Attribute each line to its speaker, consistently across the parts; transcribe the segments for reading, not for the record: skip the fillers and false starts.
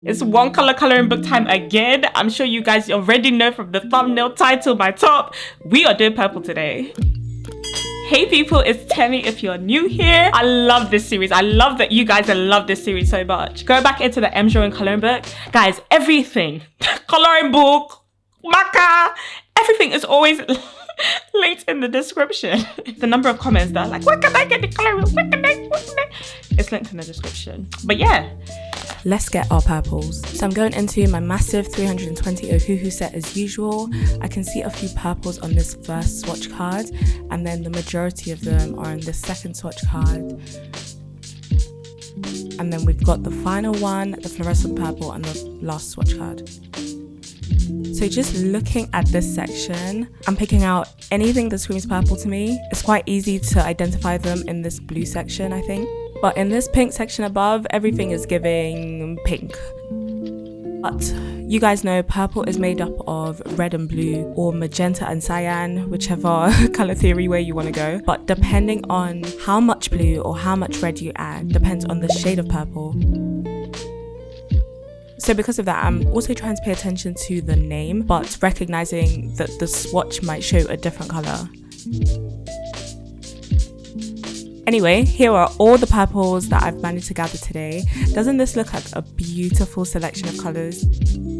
Speaker 1: It's one color coloring book time again. I'm sure you guys already know from the thumbnail title, my top. We are doing purple today. Hey people, it's Temi if you're new here. I love this series. I love that you guys love this series so much. Go back into the M drawing coloring book. Guys, everything, coloring book, marker, everything is always linked in the description. The number of comments that are like, where can I get the coloring book? Where can I? It's linked in the description. But yeah.
Speaker 2: Let's get our purples. So I'm going into my massive 320 Ohuhu set as usual. I can see a few purples on this first swatch card, and then the majority of them are on the second swatch card. And then we've got the final one, the fluorescent purple, on the last swatch card. So just looking at this section, I'm picking out anything that screams purple to me. It's quite easy to identify them in this blue section, I think. But in this pink section above, everything is giving pink. But you guys know purple is made up of red and blue, or magenta and cyan, whichever color theory way you want to go. But depending on how much blue or how much red you add, depends on the shade of purple. So because of that, I'm also trying to pay attention to the name, but recognizing that the swatch might show a different color. Anyway, here are all the purples that I've managed to gather today. Doesn't this look like a beautiful selection of colors?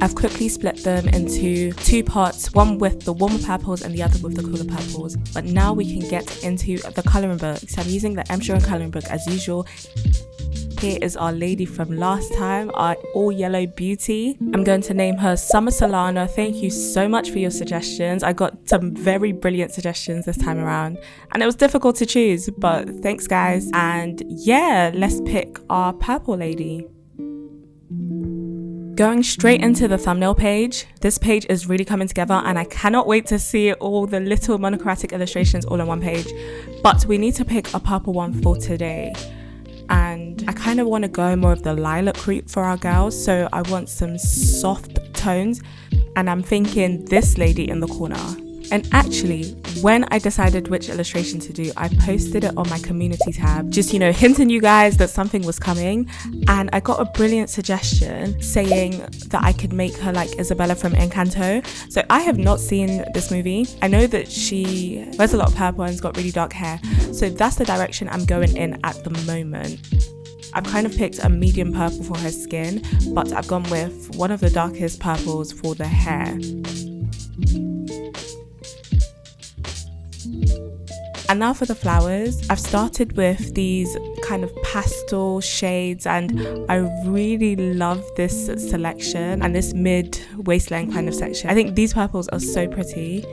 Speaker 2: I've quickly split them into two pots, one with the warmer purples and the other with the cooler purples. But now we can get into the coloring book. So I'm using the M drawing coloring book as usual. Here is our lady from last time, our all yellow beauty. I'm going to name her Summer Solana. Thank you so much for your suggestions. I got some very brilliant suggestions this time around, and it was difficult to choose, but thanks guys. And yeah, let's pick our purple lady. Going straight into the thumbnail page. This page is really coming together and I cannot wait to see all the little monochromatic illustrations all on one page. But we need to pick a purple one for today. And I kind of want to go more of the lilac route for our girls, so I want some soft tones, and I'm thinking this lady in the corner. And actually, when I decided which illustration to do, I posted it on my community tab, just, you know, hinting you guys that something was coming. And I got a brilliant suggestion saying that I could make her like Isabella from Encanto. So I have not seen this movie. I know that she wears a lot of purple and has got really dark hair. So that's the direction I'm going in at the moment. I've kind of picked a medium purple for her skin, but I've gone with one of the darkest purples for the hair. And now for the flowers. I've started with these kind of pastel shades, and I really love this selection and this mid waistline kind of section. I think these purples are so pretty.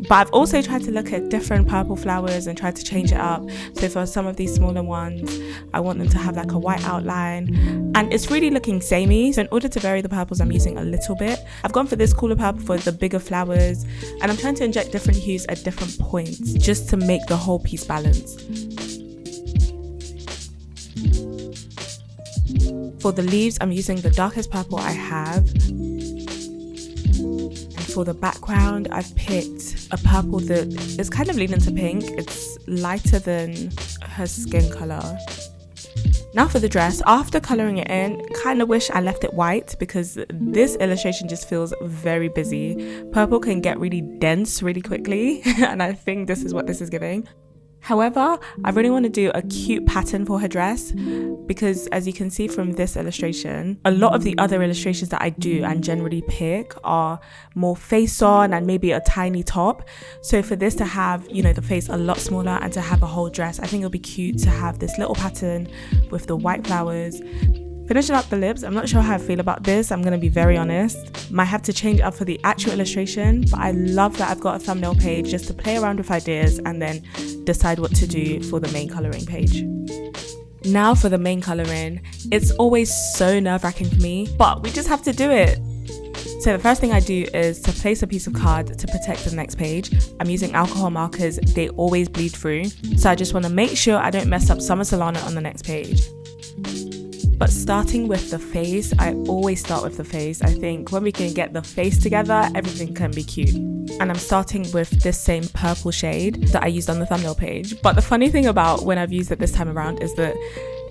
Speaker 2: But I've also tried to look at different purple flowers and tried to change it up. So for some of these smaller ones, I want them to have like a white outline. And it's really looking samey. So in order to vary the purples, I'm using a little bit. I've gone for this cooler purple for the bigger flowers. And I'm trying to inject different hues at different points just to make the whole piece balanced. For the leaves, I'm using the darkest purple I have. For the background, I've picked a purple that is kind of leaning to pink. It's lighter than her skin color. Now for the dress, after coloring it in, kind of wish I left it white because this illustration just feels very busy. Purple can get really dense really quickly, and I think this is what this is giving. However, I really want to do a cute pattern for her dress because, as you can see from this illustration, a lot of the other illustrations that I do and generally pick are more face on and maybe a tiny top. So for this to have, you know, the face a lot smaller and to have a whole dress, I think it'll be cute to have this little pattern with the white flowers. Finishing up the lips, I'm not sure how I feel about this, I'm going to be very honest. Might have to change it up for the actual illustration, but I love that I've got a thumbnail page just to play around with ideas and then decide what to do for the main colouring page. Now for the main colouring, it's always so nerve-wracking for me, but we just have to do it. So the first thing I do is to place a piece of card to protect the next page. I'm using alcohol markers, they always bleed through. So I just want to make sure I don't mess up Summer Solana on the next page. But starting with the face, I always start with the face. I think when we can get the face together, everything can be cute. And I'm starting with this same purple shade that I used on the thumbnail page. But the funny thing about when I've used it this time around is that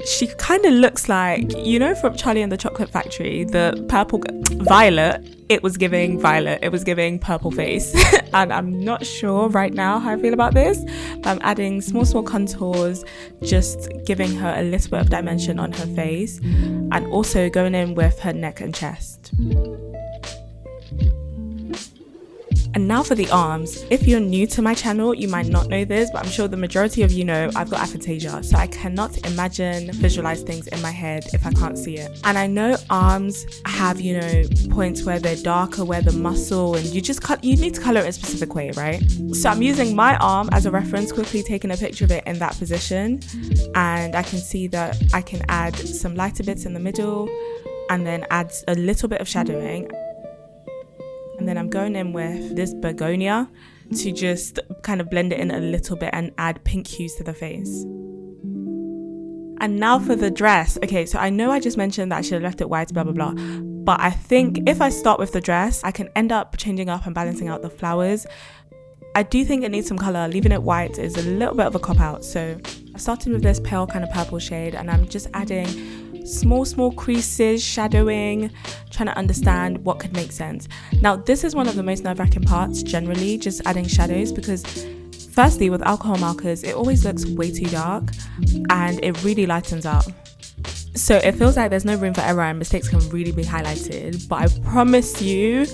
Speaker 2: she kind of looks like, you know, from Charlie and the Chocolate Factory, the purple Violet. It was giving Violet, it was giving purple face. And I'm not sure right now how I feel about this. I'm adding small contours, just giving her a little bit of dimension on her face, and also going in with her neck and chest. And now for the arms. If you're new to my channel, you might not know this, but I'm sure the majority of you know I've got aphantasia, so I cannot visualize things in my head if I can't see it. And I know arms have, you know, points where they're darker, where the muscle, and you need to color it a specific way, right? So I'm using my arm as a reference, quickly taking a picture of it in that position, and I can see that I can add some lighter bits in the middle and then add a little bit of shadowing. And then I'm going in with this begonia to just kind of blend it in a little bit and add pink hues to the face. And now for the dress. Okay, so I know I just mentioned that I should have left it white, blah, blah, blah. But I think if I start with the dress, I can end up changing up and balancing out the flowers. I do think it needs some color. Leaving it white is a little bit of a cop out. So I started with this pale kind of purple shade, and I'm just adding small creases, shadowing, trying to understand what could make sense. Now, this is one of the most nerve-wracking parts generally, just adding shadows, because firstly, with alcohol markers, it always looks way too dark and it really lightens up. So it feels like there's no room for error and mistakes can really be highlighted. But I promise you,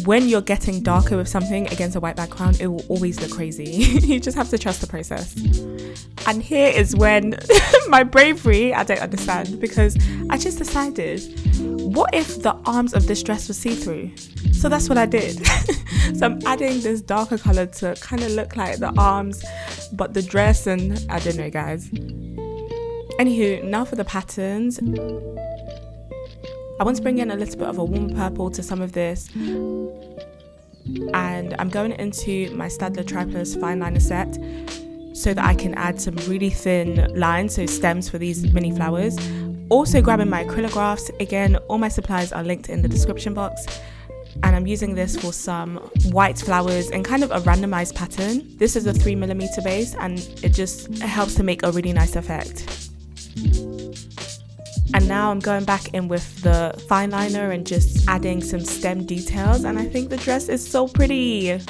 Speaker 2: when you're getting darker with something against a white background, it will always look crazy. You just have to trust the process. And here is when my bravery, I don't understand, because I just decided, what if the arms of this dress were see-through? So that's what I did. So I'm adding this darker color to kind of look like the arms, but the dress, and I don't know, guys. Anywho, now for the patterns. I want to bring in a little bit of a warm purple to some of this, and I'm going into my Staedtler Triplus fine liner set so that I can add some really thin lines, so stems for these mini flowers. Also grabbing my acrylographs. Again, all my supplies are linked in the description box, and I'm using this for some white flowers in kind of a randomized pattern. This is a 3mm base, and it just helps to make a really nice effect. And now I'm going back in with the fine liner and just adding some stem details, and I think the dress is so pretty.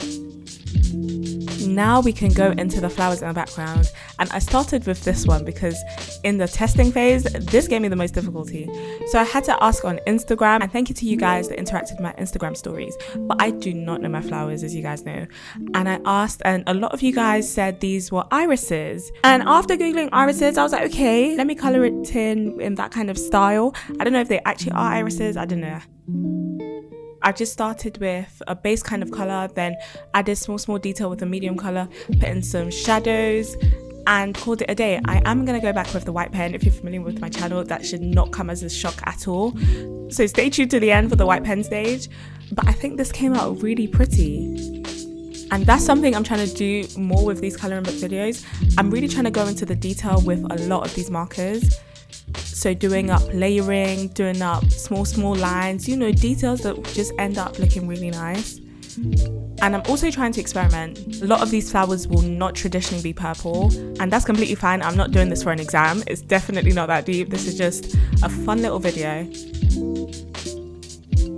Speaker 2: Now we can go into the flowers in the background, and I started with this one because in the testing phase, this gave me the most difficulty. So I had to ask on Instagram, and thank you to you guys that interacted with my Instagram stories, but I do not know my flowers, as you guys know. And I asked, and a lot of you guys said these were irises. And after Googling irises, I was like, okay, let me color it in that kind of style. I don't know if they actually are irises, I don't know. I just started with a base kind of color, then added small detail with a medium color, put in some shadows, and called it a day. I am going to go back with the white pen. If you're familiar with my channel, that should not come as a shock at all. So stay tuned to the end for the white pen stage. But I think this came out really pretty. And that's something I'm trying to do more with these coloring book videos. I'm really trying to go into the detail with a lot of these markers. So doing up layering, doing up small lines, you know, details that just end up looking really nice. And I'm also trying to experiment. A lot of these flowers will not traditionally be purple, and that's completely fine. I'm not doing this for an exam. It's definitely not that deep. This is just a fun little video.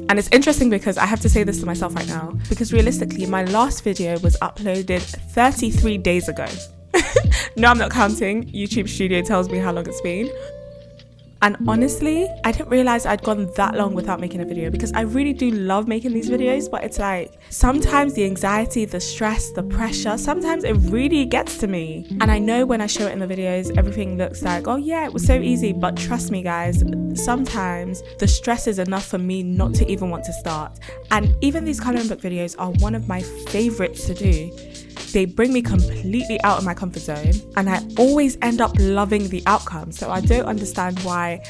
Speaker 2: And it's interesting because I have to say this to myself right now, because realistically, my last video was uploaded 33 days ago. No, I'm not counting. YouTube Studio tells me how long it's been. And honestly, I didn't realize I'd gone that long without making a video, because I really do love making these videos, but it's like sometimes the anxiety, the stress, the pressure, sometimes it really gets to me. And I know when I show it in the videos, everything looks like, oh yeah, it was so easy. But trust me guys, sometimes the stress is enough for me not to even want to start. And even these coloring book videos are one of my favorites to do. They bring me completely out of my comfort zone, and I always end up loving the outcome. So I don't understand why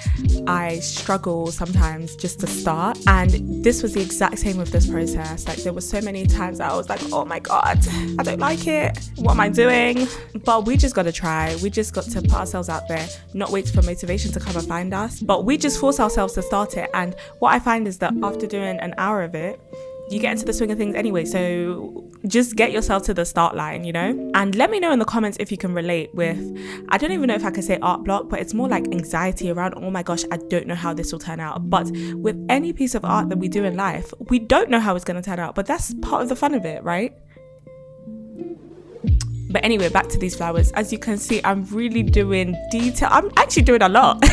Speaker 2: I struggle sometimes just to start. And this was the exact same with this process. Like, there were so many times that I was like, oh my God, I don't like it. What am I doing? But we just got to try. We just got to put ourselves out there, not wait for motivation to come and find us, but we just force ourselves to start it. And what I find is that after doing an hour of it, you get into the swing of things anyway. So just get yourself to the start line, you know? And let me know in the comments if you can relate with, I don't even know if I can say art block, but it's more like anxiety around, oh my gosh, I don't know how this will turn out. But with any piece of art that we do in life, we don't know how it's going to turn out, but that's part of the fun of it, right? But anyway, back to these flowers. As you can see, I'm really doing detail. I'm actually doing a lot.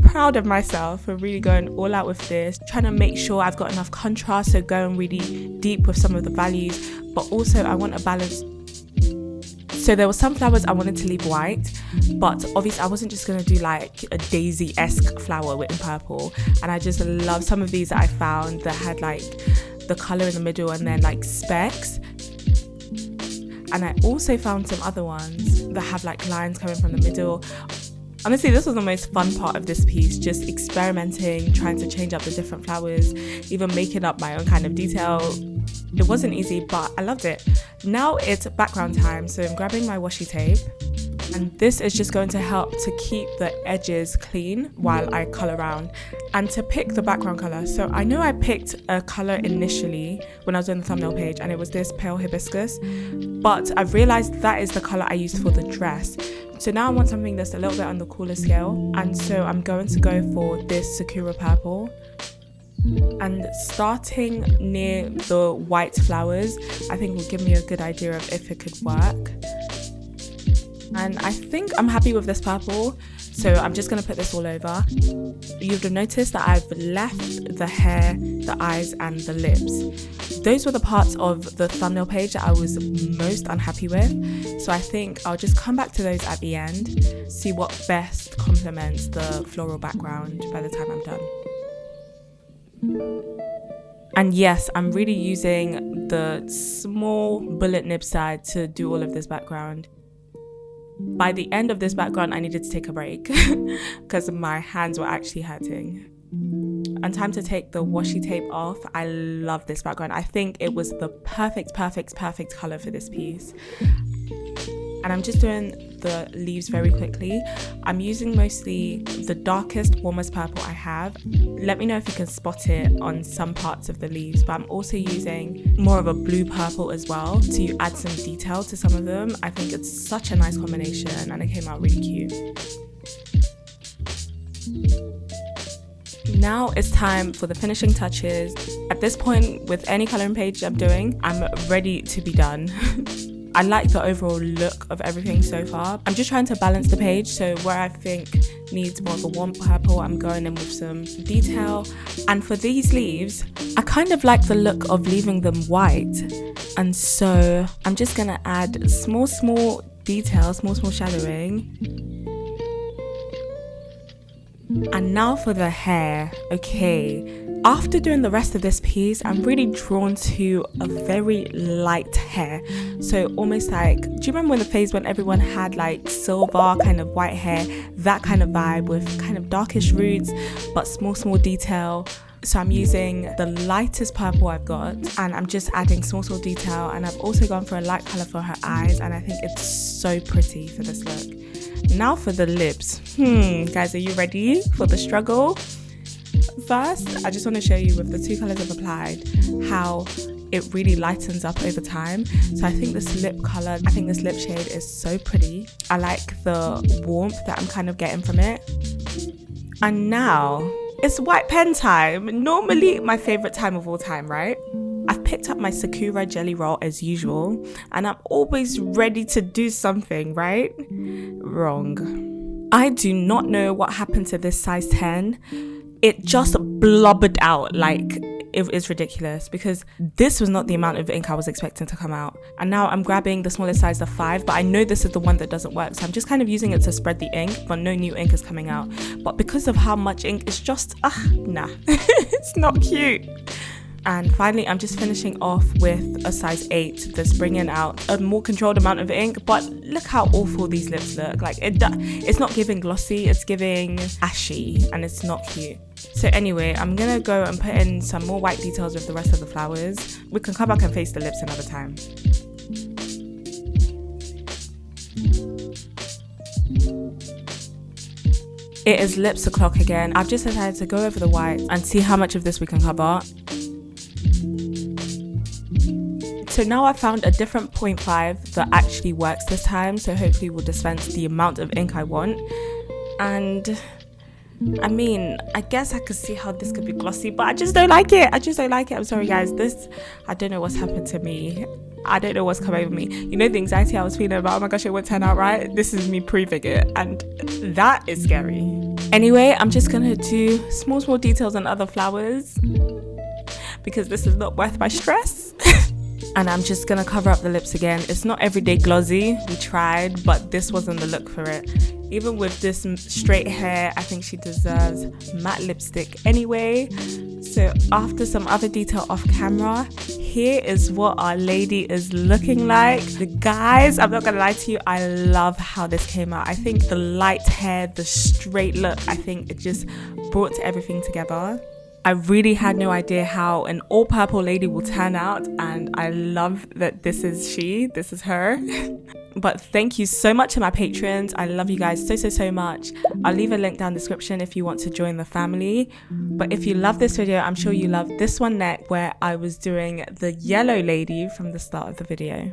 Speaker 2: Proud of myself for really going all out with this, trying to make sure I've got enough contrast, so going really deep with some of the values, but also I want a balance. So there were some flowers I wanted to leave white, but obviously I wasn't just going to do like a daisy-esque flower in purple. And I just love some of these that I found that had like the color in the middle and then like specks. And I also found some other ones that have like lines coming from the middle. Honestly, this was the most fun part of this piece, just experimenting, trying to change up the different flowers, even making up my own kind of detail. It wasn't easy, but I loved it. Now it's background time, so I'm grabbing my washi tape. And this is just going to help to keep the edges clean while I colour around and to pick the background colour. So I know I picked a colour initially when I was on the thumbnail page, and it was this pale hibiscus, but I've realised that is the colour I used for the dress. So now I want something that's a little bit on the cooler scale, and so I'm going to go for this Sakura Purple. And starting near the white flowers, I think will give me a good idea of if it could work. And I think I'm happy with this purple, so I'm just going to put this all over. You've noticed that I've left the hair, the eyes and the lips. Those were the parts of the thumbnail page that I was most unhappy with, so I think I'll just come back to those at the end, see what best complements the floral background by the time I'm done. And yes, I'm really using the small bullet nib side to do all of this background. By the end of this background, I needed to take a break because my hands were actually hurting. And time to take the washi tape off. I love this background. I think it was the perfect color for this piece. And I'm just doing the leaves very quickly. I'm using mostly the darkest, warmest purple I have. Let me know if you can spot it on some parts of the leaves, but I'm also using more of a blue purple as well to add some detail to some of them. I think it's such a nice combination and it came out really cute. Now it's time for the finishing touches. At this point, with any coloring page I'm doing, I'm ready to be done. I like the overall look of everything so far. I'm just trying to balance the page, so where I think needs more of a warm purple, I'm going in with some detail. And for these leaves, I kind of like the look of leaving them white. And so I'm just gonna add small details, small shadowing. And now for the hair. Okay, after doing the rest of this piece, I'm really drawn to a very light hair. So almost like, do you remember when the phase when everyone had like silver kind of white hair? That kind of vibe with kind of darkish roots, but small detail. So I'm using the lightest purple I've got, and I'm just adding small detail. And I've also gone for a light color for her eyes, and I think it's so pretty for this look. Now for the lips. Guys, are you ready for the struggle? First, I just want to show you with the two colors I've applied how it really lightens up over time. So I think this lip color, I think this lip shade is so pretty. I like the warmth that I'm kind of getting from it. And now it's white pen time. Normally my favorite time of all time, right? I've picked up my Sakura jelly roll as usual, and I'm always ready to do something, right? Wrong. I do not know what happened to this size 10. It just blubbered out like it is ridiculous, because this was not the amount of ink I was expecting to come out. And now I'm grabbing the smallest size of 5, but I know this is the one that doesn't work, so I'm just kind of using it to spread the ink, but no new ink is coming out. But because of how much ink, it's just nah. It's not cute. And finally, I'm just finishing off with a size 8 that's bringing out a more controlled amount of ink. But look how awful these lips look. Like it's not giving glossy, it's giving ashy, and it's not cute. So anyway, I'm gonna go and put in some more white details with the rest of the flowers. We can come back and face the lips another time. It is lips o'clock again. I've just decided to go over the white and see how much of this we can cover. So now I found a different 0.5 that actually works this time, so hopefully will dispense the amount of ink I want. And I mean, I guess I could see how this could be glossy, but I just don't like it. I'm sorry guys, I don't know what's happened to me. I don't know what's come over me. You know, the anxiety I was feeling about, oh my gosh, it won't turn out right. This is me proving it, and that is scary. Anyway, I'm just gonna do small details on other flowers because this is not worth my stress. And I'm just gonna cover up the lips again. It's not everyday glossy, we tried, but this wasn't the look for it. Even with this straight hair, I think she deserves matte lipstick anyway. So after some other detail off camera, here is what our lady is looking like. The guys, I'm not gonna lie to you, I love how this came out. I think the light hair, the straight look, I think it just brought everything together. I really had no idea how an all purple lady will turn out, and I love that this is her. But thank you so much to my patrons. I love you guys so much. I'll leave a link down in the description if you want to join the family. But if you love this video, I'm sure you love this one next, where I was doing the yellow lady from the start of the video.